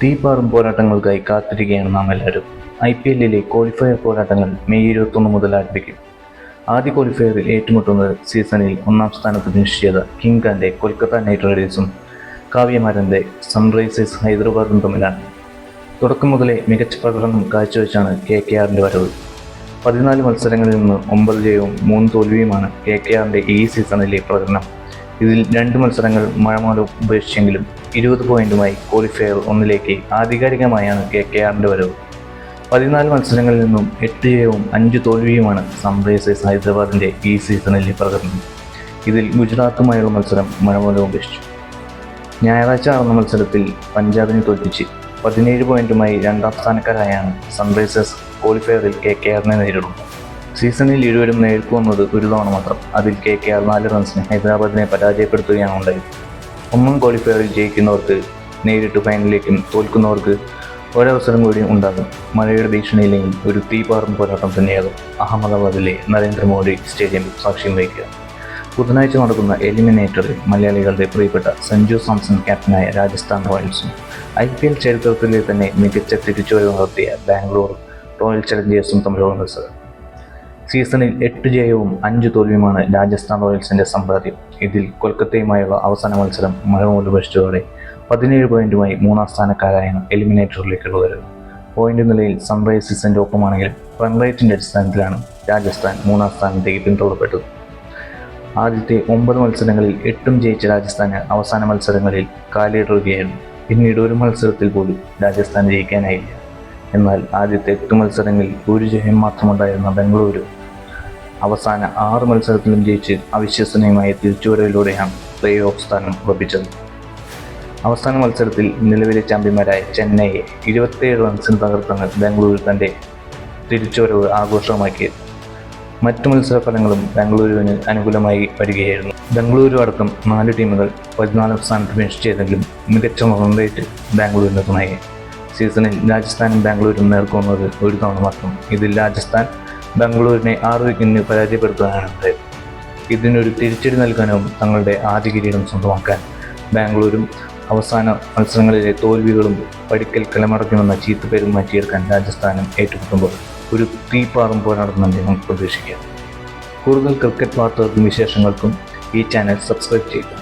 തീപ്പാറും പോരാട്ടങ്ങൾക്കായി കാത്തിരിക്കുകയാണ് നാം എല്ലാവരും. IPL-ലെ ക്വാളിഫയർ പോരാട്ടങ്ങൾ മെയ് 21 മുതൽ ആരംഭിക്കും. ആദ്യ ക്വാളിഫയറിൽ ഏറ്റുമുട്ടുന്നത് സീസണിൽ 1-ാം സ്ഥാനത്ത് ഫിനിഷ് ചെയ്ത കിങ് ഖാന്റെ കൊൽക്കത്ത നൈറ്റ് റൈഡേഴ്സും കാവ്യമാരന്റെ സൺറൈസേഴ്സ് ഹൈദരാബാദും തമ്മിലാണ്. തുടക്കം മുതലേ മികച്ച പ്രകടനം കാഴ്ചവെച്ചാണ് KKRന്റെ വരവ്. 14 മത്സരങ്ങളിൽ നിന്ന് 9 ജയവും 3 തോൽവിയുമാണ് KKRന്റെ ഈ സീസണിലെ പ്രകടനം. ഇതിൽ 2 മത്സരങ്ങൾ മഴ മൂലം ഉപേക്ഷിച്ചെങ്കിലും 20 പോയിന്റുമായി ക്വാളിഫയർ 1-ലേക്ക് ആധികാരികമായാണ് KKRന്റെ വരവ്. 14 മത്സരങ്ങളിൽ നിന്നും 8 ജയവും 5 തോൽവിയുമാണ് സൺറൈസേഴ്സ് ഹൈദരാബാദിന്റെ ഈ സീസണിലെ പ്രകടനം. ഇതിൽ ഗുജറാത്തുമായുള്ള മത്സരം മഴ മൂലം ഉപേക്ഷിച്ചു. ഞായറാഴ്ച നടന്ന മത്സരത്തിൽ പഞ്ചാബിനെ തോൽപ്പിച്ച് 17 പോയിന്റുമായി 2-ാം സ്ഥാനക്കാരായാണ് സൺറൈസേഴ്സ് ക്വാളിഫയറിൽ KKRനെ നേരിടുന്നത്. സീസണിൽ ഇരുവരും നേർക്ക് വന്നത് ഒരു തവണ മാത്രം. അതിൽ KKR 4 റൺസിന് ഹൈദരാബാദിനെ പരാജയപ്പെടുത്തുകയാണ് ഉണ്ടായത്. 1-ാം ക്വാളിഫയറിൽ ജയിക്കുന്നവർക്ക് നേരിട്ട് ഫൈനലിലേക്കും തോൽക്കുന്നവർക്ക് ഒരവസരം കൂടി ഉണ്ടാകും. മഴയുടെ ഭീഷണിയില്ലെങ്കിൽ ഒരു തീപാറും പോരാട്ടം തന്നെയാകും അഹമ്മദാബാദിലെ നരേന്ദ്രമോദി സ്റ്റേഡിയമിൽ സാക്ഷ്യം വഹിക്കുക. ബുധനാഴ്ച നടക്കുന്ന എലിമിനേറ്ററിൽ മലയാളികളുടെ പ്രിയപ്പെട്ട സഞ്ജു സാംസൺ ക്യാപ്റ്റനായ രാജസ്ഥാൻ റോയൽസും IPL ചരിത്രത്തിലെ തന്നെ മികച്ച തിരിച്ചുവരവ് നടത്തിയ ബാംഗ്ലൂർ റോയൽ ചലഞ്ചേഴ്സും തമ്മിലുള്ള മത്സരം. സീസണിൽ 8 ജയവും 5 തോൽവിയുമാണ് രാജസ്ഥാൻ റോയൽസിന്റെ സമ്പാദ്യം. ഇതിൽ കൊൽക്കത്തയുമായുള്ള അവസാന മത്സരം മഴ മൂലം ഉപേക്ഷിച്ചതോടെ 17 പോയിന്റുമായി 3-ാം സ്ഥാനക്കാരായാണ് എലിമിനേറ്ററിലേക്കുള്ള വരവ്. പോയിന്റ് നിലയിൽ സൺറൈസേഴ്സിന്റെ ഒപ്പമാണെങ്കിലും റൺ റേറ്റിന്റെ അടിസ്ഥാനത്തിലാണ് രാജസ്ഥാൻ 3-ാം സ്ഥാനത്തേക്ക് പിന്തള്ളപ്പെട്ടത്. ആദ്യത്തെ 9 മത്സരങ്ങളിൽ 8 ജയിച്ച രാജസ്ഥാന് അവസാന മത്സരങ്ങളിൽ കാലിടറുകയായിരുന്നു. പിന്നീട് ഒരു മത്സരത്തിൽ പോലും രാജസ്ഥാൻ ജയിക്കാനായില്ല. എന്നാൽ ആദ്യത്തെ 8 മത്സരങ്ങളിൽ ഒരു ജയം മാത്രമുണ്ടായിരുന്ന ബംഗളൂരു അവസാന 6 മത്സരത്തിലും ജയിച്ച് അവിശ്വസനീയമായ തിരിച്ചുവരവിലൂടെയാണ് പ്ലേ ഓഫ് സ്ഥാനം ഉറപ്പിച്ചത്. അവസാന മത്സരത്തിൽ നിലവിലെ ചാമ്പ്യന്മാരായ ചെന്നൈയെ 27 റൺസിന് തകർത്താണ് ബാംഗ്ലൂരു തൻ്റെ തിരിച്ചുവരവ് ആഘോഷമാക്കിയത്. മറ്റു മത്സരഫലങ്ങളും ബാംഗ്ലൂരുവിന് അനുകൂലമായി വരികയായിരുന്നു. ബംഗളൂരു അടക്കം 4 ടീമുകൾ 14-ാം സ്ഥാനത്ത് ഫിനിഷ് ചെയ്തെങ്കിലും മികച്ച റൺ റേറ്റ് ബാംഗ്ലൂരിന് തുണയെ. സീസണിൽ രാജസ്ഥാനും ബാംഗ്ലൂരും നേർക്കൊന്നത് ഒരു തവണ മാത്രം. ഇതിൽ രാജസ്ഥാൻ ബാംഗ്ലൂരിനെ 6 വിക്കറ്റിന് പരാജയപ്പെടുത്താനാണ് ഉണ്ടായത്. ഇതിനൊരു തിരിച്ചടി നൽകാനും തങ്ങളുടെ ആദ്യ കിരീടം സ്വന്തമാക്കാൻ ബാംഗ്ലൂരും അവസാന മത്സരങ്ങളിലെ തോൽവികളും പടിക്കൽ കലമടക്കുമെന്ന ചീത്തപ്പേരും മാറ്റിയെടുക്കാൻ രാജസ്ഥാനും ഏറ്റുമുട്ടുമ്പോൾ ഒരു തീപ്പാറും പോരാട്ടം തന്നെ നമുക്ക് പ്രതീക്ഷിക്കാം. കൂടുതൽ ക്രിക്കറ്റ് വാർത്തകൾക്കും വിശേഷങ്ങൾക്കും ഈ ചാനൽ സബ്സ്ക്രൈബ് ചെയ്യുക.